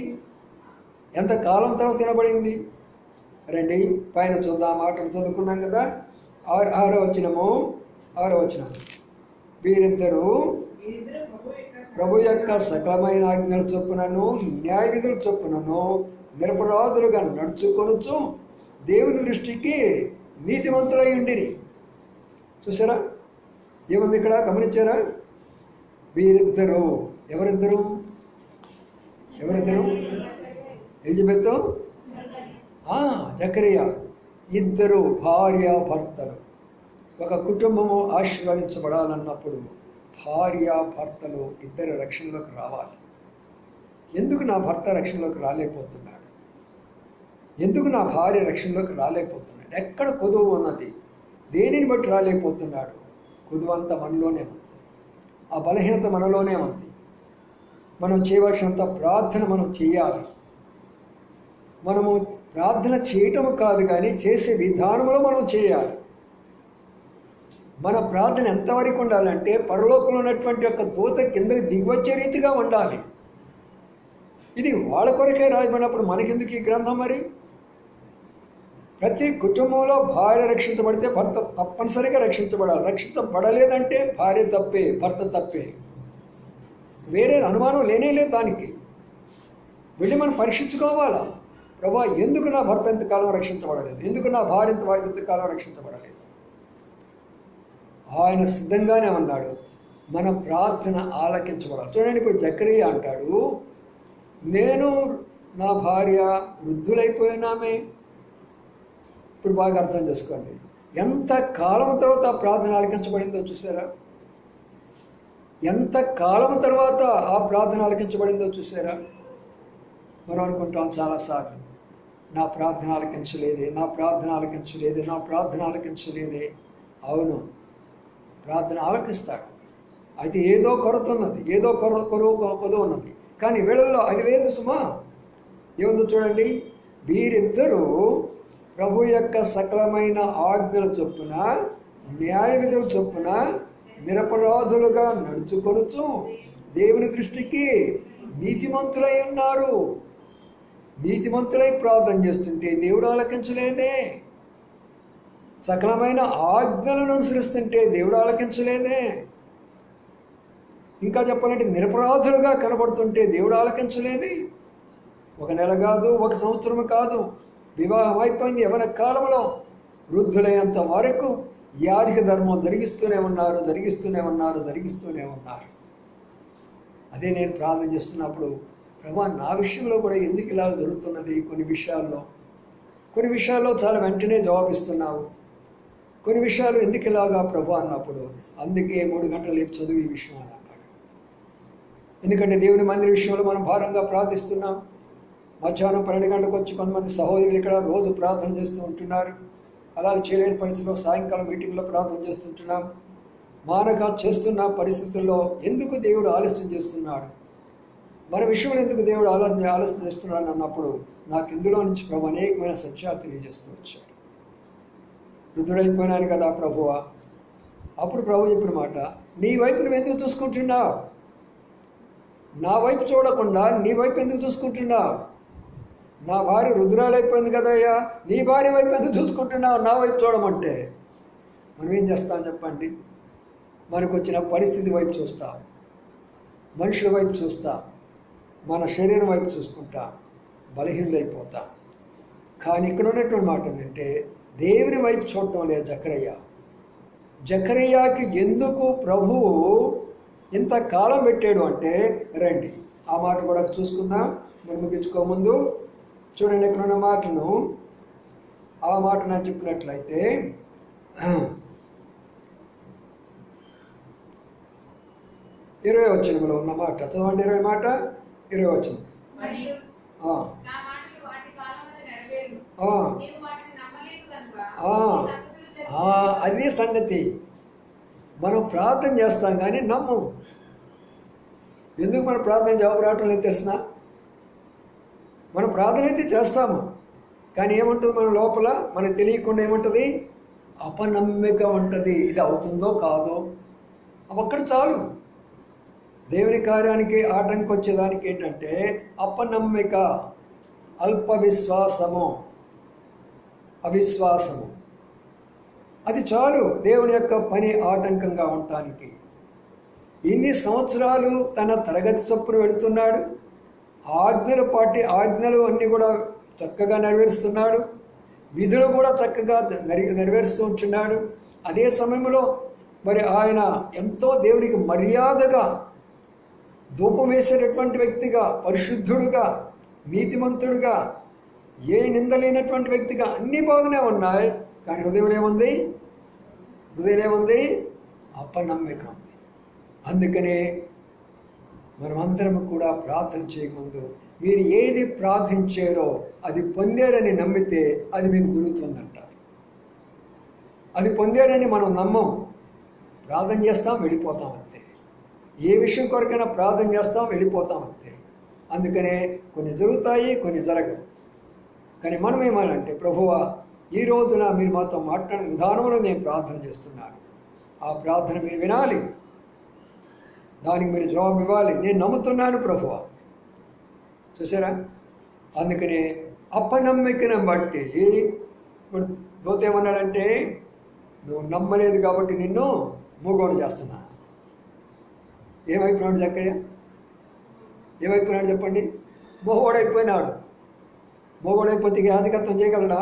ఎంతకాలం తర్వాత వినబడింది? రండి పైన చూద్దాం. మాటలు చదువుకున్నాం కదా, 6వ వచనము. వీరిద్దరూ ప్రభు యొక్క సకలమైన ఆజ్ఞల చొప్పునను న్యాయ విధుల చొప్పునను నిరపరాధులుగా నడుచుకొనుచు దేవుని దృష్టికి నీతిమంతులై ఉండిరి. చూసారా ఏముంది ఇక్కడ? గమనించారా? వీరిద్దరు ఎవరిద్దరు? ఎలిజబెత్, జకరియా, ఇద్దరు భార్యాభర్తలు. ఒక కుటుంబము ఆశీర్వదించబడాలన్నప్పుడు భార్యాభర్తలు ఇద్దరు రక్షణలోకి రావాలి. ఎందుకు నా భర్త రక్షణలోకి రాలేకపోతున్నాడు? ఎందుకు నా భార్య రక్షణలోకి రాలేకపోతున్నాడు? ఎక్కడ కొదువు ఉన్నది? దేనిని బట్టి రాలేకపోతున్నాడు? కొదువంతా మనలోనే ఉంది. ఆ బలహీనత మనలోనే ఉంది. మనం చేయవలసినంత ప్రార్థన మనం చేయాలి. మనము ప్రార్థన చేయటము కాదు కానీ చేసే విధానంలో మనం చేయాలి. మన ప్రార్థన ఎంతవరకు ఉండాలంటే పరలోకంలో ఉన్నటువంటి యొక్క దూత కిందకి దిగివచ్చే రీతిగా ఉండాలి. ఇది వాళ్ళ కొరకే రాయబడినప్పుడు మనకెందుకు ఈ గ్రంథం? మరి ప్రతి కుటుంబంలో భార్య రక్షించబడితే భర్త తప్పనిసరిగా రక్షించబడాలి. రక్షించబడలేదంటే భార్య తప్పే, భర్త తప్పే. వేరే అనుమానం లేనే లేదు దానికి. వెళ్ళి మనం పరీక్షించుకోవాలా? ప్రభా, ఎందుకు నా భర్త ఎంతకాలం రక్షించబడలేదు? ఎందుకు నా భార్య ఎంతకాలం రక్షించబడలేదు? ఆయన సిద్ధంగానే ఉన్నాడు. మన ప్రార్థన ఆలకించబడాలి. చూడండి, ఇప్పుడు జకరియా అంటాడు, నేను నా భార్య వృద్ధులైపోయినామే. ఇప్పుడు బాగా అర్థం చేసుకోండి, ఎంత కాలం తర్వాత ఆ ప్రార్థన ఆలకించబడిందో చూసారా? ఎంత కాలం తర్వాత ఆ ప్రార్థన ఆలకించబడిందో చూసారా? మనం అనుకుంటాం చాలాసార్లు, నా ప్రార్థన ఆలకించలేదే. అవును, ప్రార్థన ఆలకిస్తాడు. అయితే ఏదో కొరత ఉన్నది, ఏదో కొదువు ఉన్నది. కానీ వీళ్ళల్లో అది లేదు సుమా. ఏముందో చూడండి, వీరిద్దరూ ప్రభు యొక్క సకలమైన ఆజ్ఞల చొప్పున న్యాయ విధుల చొప్పున నిరపరాధులుగా నడుచుకొనుచు దేవుని దృష్టికి నీతిమంతులై ఉన్నారు. నీతిమంతులై ప్రార్థన చేస్తుంటే దేవుడు ఆలకించలేదే. సకలమైన ఆజ్ఞలను అనుసరిస్తుంటే దేవుడు ఆలకించలేదే. ఇంకా చెప్పాలంటే నిరపరాధులుగా కనబడుతుంటే దేవుడు ఆలకించలేదే. 1 నెల కాదు, 1 సంవత్సరం కాదు, వివాహం అయిపోయింది యవ్వన కాలంలో వృద్ధులైనంత వరకు యాజక ధర్మం జరిగిస్తూనే ఉన్నారు. అదే నేను ప్రార్థన చేస్తున్నప్పుడు, ప్రభా, నా విషయంలో కూడా ఎందుకు ఇలా జరుగుతున్నది? కొన్ని విషయాల్లో చాలా వెంటనే జవాబిస్తున్నావు, కొన్ని విషయాలు ఎందుకు ఇలాగా ప్రభా అన్నప్పుడు, అందుకే 3 గంటలు లేపు చదువు ఈ విషయం అని అన్నాడు. ఎందుకంటే దేవుని మందిర విషయంలో మనం భారంగా ప్రార్థిస్తున్నాం. మధ్యాహ్నం 12 గంటలకు వచ్చి కొంతమంది సహోదరులు ఇక్కడ రోజు ప్రార్థన చేస్తూ ఉంటున్నారు. అలాగే చేయలేని పరిస్థితిలో సాయంకాలం మీటింగ్లో ప్రార్థన చేస్తుంటున్నాం. మానక చేస్తున్న పరిస్థితుల్లో ఎందుకు దేవుడు ఆలస్యం చేస్తున్నాడు? మన విషయంలో ఎందుకు దేవుడు ఆలస్యం చేస్తున్నాడు అన్నప్పుడు, నాకు ఇందులో నుంచి ప్రభు అనేకమైన సత్యాలు తెలియజేస్తూ వచ్చాడు. వృద్ధుడైపోయినాను కదా ప్రభువా. అప్పుడు ప్రభు చెప్పిన మాట, నీ వైపు నువ్వు ఎందుకు చూసుకుంటున్నావు? నా వైపు చూడకుండా నీ వైపు ఎందుకు చూసుకుంటున్నావు? నా భార్య వృద్ధురాలైపోయింది కదయ్యా, నీ భార్య వైపు ఎందుకు చూసుకుంటున్నావు? నా వైపు చూడమంటే మనం ఏం చేస్తాం చెప్పండి? మనకు వచ్చిన పరిస్థితి వైపు చూస్తాం, మనుషుల వైపు చూస్తాం, మన శరీరం వైపు చూసుకుంటాం, బలహీనలైపోతాం. కానీ ఇక్కడ ఉన్నటువంటి మాట ఏంటంటే, దేవుని వైపు చూడటం లేదు జకరియాకి ఎందుకు ప్రభువు ఇంతకాలం పెట్టాడు అంటే, రండి ఆ మాట కూడా చూసుకుందాం. మనం ముగించుకోముందు చూడండి, ఎక్కడున్న మాటను, ఆ మాట నేను చెప్పినట్లయితే, 20వ వచనంలో ఉన్న మాట చదవండి. 20వ మాట, 20 వచనం. అది సంగతి. మనం ప్రార్థన చేస్తాం కానీ నమ్మం. ఎందుకు మన ప్రార్థన జవాబు రావటం లేదు తెలిసిన? మనం ప్రార్థన అయితే చేస్తాము కానీ ఏముంటుంది మన లోపల? మనకు తెలియకుండా ఏముంటుంది? అపనమ్మిక ఉంటుంది. ఇది అవుతుందో కాదో అక్కడ చాలు. దేవుని కార్యానికి ఆటంకం వచ్చేదానికి ఏంటంటే అపనమ్మిక, అల్ప విశ్వాసము, అవిశ్వాసము. అది చాలు దేవుని యొక్క పని ఆటంకంగా ఉండటానికి. ఇన్ని సంవత్సరాలు తన తరగతి చొప్పున వెళుతున్నాడు. ఆజ్ఞలు పాటి ఆజ్ఞలు అన్నీ కూడా చక్కగా నెరవేరుస్తున్నాడు. విధులు కూడా చక్కగా నెరవేరుస్తూ ఉంటున్నాడు. అదే సమయంలో మరి ఆయన ఎంతో దేవునికి మర్యాదగా ధూపం వేసేటటువంటి వ్యక్తిగా, పరిశుద్ధుడుగా, నీతిమంతుడుగా, ఏ నిందలేనటువంటి వ్యక్తిగా అన్నీ బాగానే ఉన్నాయి. కానీ హృదయంలో ఏముంది? అపనమ్మిక ఉంది. అందుకనే మనమందరం కూడా ప్రార్థన చేయకముందు మీరు ఏది ప్రార్థించారో అది పొందారని నమ్మితే అది మీకు దొరుకుతుందంటారు. అది పొందారని మనం నమ్మం. ప్రార్థన చేస్తాం, వెళ్ళిపోతాం అంతే. ఏ విషయం కొరకైనా ప్రార్థన చేస్తాం, వెళ్ళిపోతాం అంతే. అందుకనే కొన్ని జరుగుతాయి, కొన్ని జరగవు. కానీ మనం ఏమనంటే, ప్రభువా ఈ రోజున మీరు మాతో మాట్లాడిన విధానంలో నేను ప్రార్థన చేస్తున్నాను. ఆ ప్రార్థన మీరు వినాలి, దానికి మీరు జవాబు ఇవ్వాలి. నేను నమ్ముతున్నాను ప్రభువా. చూసారా? అందుకని అపనమ్మికను బట్టి ఇప్పుడు దూత ఏమన్నాడంటే, నువ్వు నమ్మలేదు కాబట్టి నిన్ను మూగోడు చేస్తున్నాను. ఏమైపోయినాడు జక్కయ్య? ఏమైపోయినాడు చెప్పండి? మూగోడైపోయినాడు. మూగోడైపోతే యాజకత్వం చేయగలడా?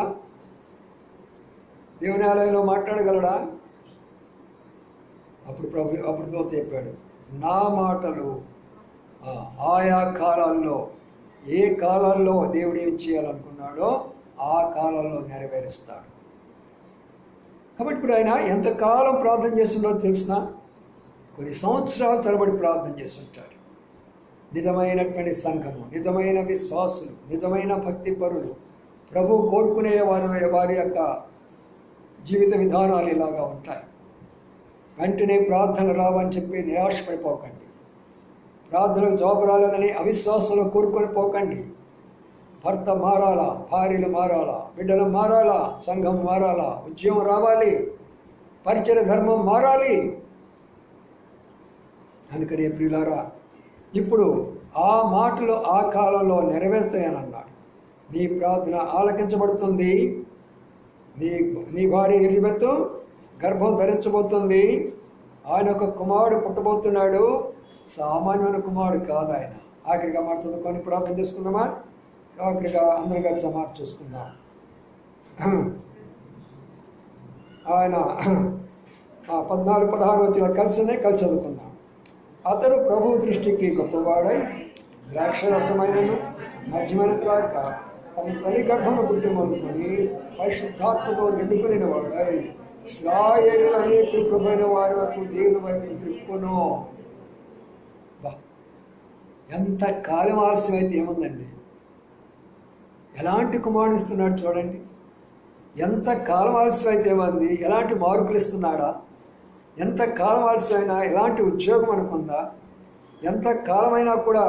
దేవుని ఆలయంలో మాట్లాడగలడా? అప్పుడు దూత చెప్పాడు, నా మాటలు ఆయా కాలాల్లో, ఏ కాలాల్లో దేవుడు ఏం చేయాలనుకున్నాడో ఆ కాలంలో నెరవేరుస్తాడు. కాబట్టి ఇప్పుడు ఆయన ఎంతకాలం ప్రార్థన చేస్తున్నాడో తెలిసిన? కొన్ని సంవత్సరాల తరబడి ప్రార్థన చేస్తుంటాడు. నిజమైనటువంటి సంఘము, నిజమైన విశ్వాసులు, నిజమైన భక్తి పరులు, ప్రభు కోరుకునే వారి యొక్క జీవిత విధానాలు ఇలాగా ఉంటాయి. వెంటనే ప్రార్థనలు రావని చెప్పి నిరాశపడిపోకండి. ప్రార్థనలకు జవాబు రాలేదని అవిశ్వాసంలో కోరుకొని పోకండి. భర్త మారాలా, భార్యలు మారాలా, బిడ్డలు మారాలా, సంఘం మారాలా, ఉద్యమం రావాలి, పరిచయ ధర్మం మారాలి. అందుకనే ప్రియులారా, ఇప్పుడు ఆ మాటలు ఆ కాలంలో నెరవేరుతాయని అన్నాడు. నీ ప్రార్థన ఆలకించబడుతుంది. నీ భార్య ఎలిజబెత్ గర్భం ధరించబోతుంది. ఆయన ఒక కుమారుడు పుట్టబోతున్నాడు. సామాన్యమైన కుమారుడు కాదు ఆయన. ఆఖరిగా మాట చదువుకొని ప్రార్థన చేసుకుందామా? ఆఖరిగా అందరూ కలిసి మాట చూసుకుందాం. ఆయన 14-16 వచ్చిన కలిసి చదువుకుందాం. అతడు ప్రభు దృష్టికి గొప్పవాడై ద్రాక్షరసమైనను మధ్యమైన త్రాక తన తల్లి గర్భను పుట్టి మొదలుకొని పరిశుద్ధాత్మతో నిండుకుని వాడై ఇశ్రాయేలులో అనేకులు ప్రభువైన వారి వరకు దేవుని వైపు త్రిప్పును. ఎంత కాలం ఆలస్యం అయితే ఏముందండి? ఎలాంటి కుమారుడు ఇస్తున్నాడు చూడండి. ఎంత కాలం ఆలస్యం అయితే ఏమంది? ఎలాంటి మార్కులు ఇస్తున్నాడా? ఎంత కాలం ఆలస్యమైనా ఎలాంటి ఉద్యోగం అనుకుందా? ఎంత కాలమైనా కూడా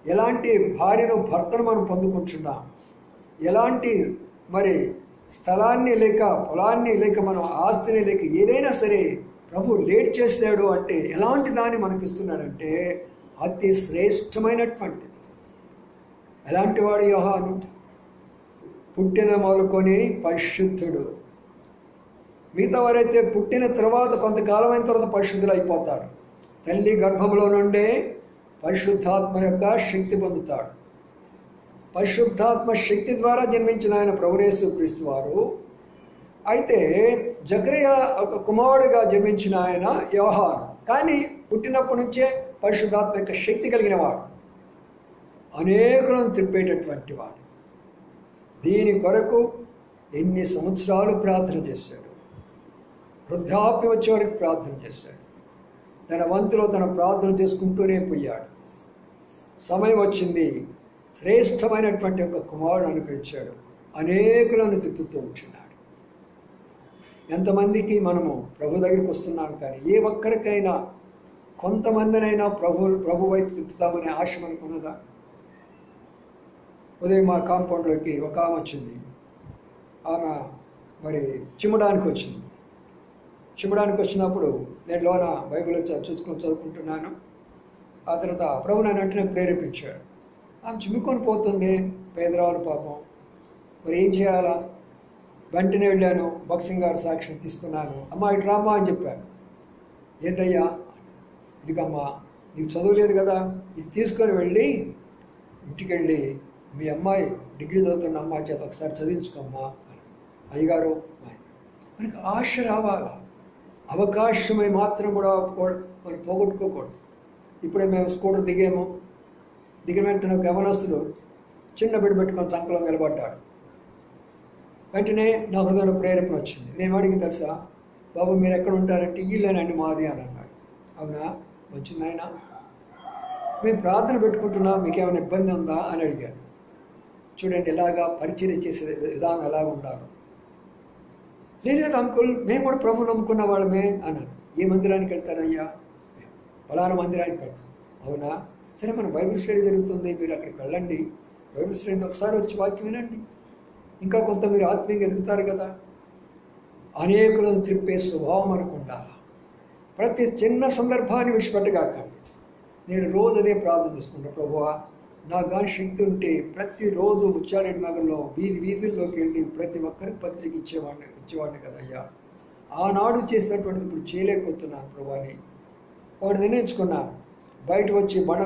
ఎలాంటి భార్యను భర్తను మనం పొందుకుంటున్నాం? ఎలాంటి మరి స్థలాన్ని లేక పొలాన్ని లేక మనం ఆస్తిని లేక ఏదైనా సరే ప్రభు లేట్ చేస్తాడు అంటే ఎలాంటి దాన్ని మనకి ఇస్తున్నాడంటే అతి శ్రేష్టమైనటువంటిది. ఎలాంటి వాడు యోహాను? పుట్టిన మొదలుకొని పరిశుద్ధుడు. మిగతా వారైతే పుట్టిన తర్వాత కొంతకాలం అయిన తర్వాత పరిశుద్ధులు అయిపోతాడు. తల్లి గర్భంలో నుండే పరిశుద్ధాత్మ యొక్క శక్తి పొందుతాడు. పరిశుద్ధాత్మ శక్తి ద్వారా జన్మించిన ఆయన ప్రభువు యేసు క్రీస్తు వారు. అయితే జకరియా ఒక కుమారుడిగా జన్మించిన ఆయన యోహాను. కానీ పుట్టినప్పటి నుంచే పరిశుద్ధాత్మ యొక్క శక్తి కలిగిన వాడు, అనేకులను తిప్పేటటువంటి వాడు. దీని కొరకు ఎన్ని సంవత్సరాలు ప్రార్థన చేశాడు. వృద్ధాప్యం వచ్చే వరకు ప్రార్థన చేశాడు. తన వంతులో తన ప్రార్థన చేసుకుంటూనే పోయాడు. సమయం వచ్చింది, శ్రేష్టమైనటువంటి ఒక కుమారుడు అనుగ్రహించాడు, అనేకులను తిప్పుతూ ఉంటున్నాడు. ఎంతమందికి మనము ప్రభు దగ్గరికి వస్తున్నాం, కానీ ఏ ఒక్కరికైనా కొంతమందినైనా ప్రభు వైపు తిప్పుతామనే ఆశ మనకు ఉన్నదా? ఉదయం మా కాంపౌండ్లోకి ఒక ఆమె వచ్చింది. ఆమె మరి చిమ్మడానికి వచ్చింది. చిమ్మడానికి వచ్చినప్పుడు నేను లోన బైబిల్ చదువుకుంటున్నాను. ఆ తర్వాత ప్రభు నన్ను వెంటనే ప్రేరేపించాడు. ఆమె చిమ్ముకొని పోతుంది, పేదరాలు పాపం. మరి ఏం చేయాలా? వెంటనే వెళ్ళాను, బాక్సింగ్ గారు సాక్ష్యం తీసుకున్నాను. అమ్మా ఇటు రామ్మా అని చెప్పాను. ఏంటయ్యా? ఇదిగమ్మా, నీకు చదువు లేదు కదా, ఇది తీసుకొని వెళ్ళి ఇంటికి వెళ్ళి మీ అమ్మాయి డిగ్రీ చదువుతున్న అమ్మాయి చేత ఒకసారి చదివించుకోమ్మా. అయ్యగారు, మనకు ఆశ రావాలా? అవకాశమై మాత్రం కూడా మనం పోగొట్టుకోకూడదు. ఇప్పుడే మేము స్కూటర్ దిగాము. దిగిన వెంటనే ఒక యవనస్తుడు చిన్న బిడ్డ పెట్టుకొని చంకలో నిలబడ్డాడు. వెంటనే నా హృదయంలో ప్రేరేపణ వచ్చింది. నేను అడిగి తెలుసా, బాబు మీరు ఎక్కడ ఉంటారంటే ఇల్లేనండి మాది అని అన్నాడు. అవునా, మంచిది ఆయన, మేము ప్రార్థన పెట్టుకుంటున్నాం, మీకేమైనా ఇబ్బంది ఉందా అని అడిగాను. చూడండి ఇలాగా పరిచయం చేసే విధానం ఎలాగ ఉండాలి. లేదు అంకుల్, మేము కూడా ప్రభు నమ్ముకున్న వాళ్ళమే అన్నాను. ఏ మందిరానికి వెళ్తారయ్యా? ఫలానా మందిరానికి వెళ్తాం. అవునా, సరే మన బైబిల్ స్టడీ జరుగుతుంది, మీరు అక్కడికి వెళ్ళండి, బైబిల్ స్టడీ ఒకసారి వచ్చి వాక్యం వినండి, ఇంకా కొంత మీరు ఆత్మీయంగా ఎదుగుతారు కదా. అనేకులను త్రిప్పే స్వభావం మనకు ఉండాలి. ప్రతి చిన్న సందర్భాన్ని విడిచిపెట్టగాకండి. నేను రోజు అదే ప్రార్థన చేసుకుంటాను, ప్రభువా నాకు కానీ శక్తి ఉంటే ప్రతిరోజు ముత్యాలరెడ్డి నగర్లో వీధుల్లోకి వెళ్ళి ప్రతి ఒక్కరికి పత్రిక ఇచ్చేవాడిని కదయ్యా. ఆనాడు చేసినటువంటిది ఇప్పుడు చేయలేకపోతున్నాను ప్రభువాని. వాడు నిర్ణయించుకున్నాను. బయట వచ్చి బండ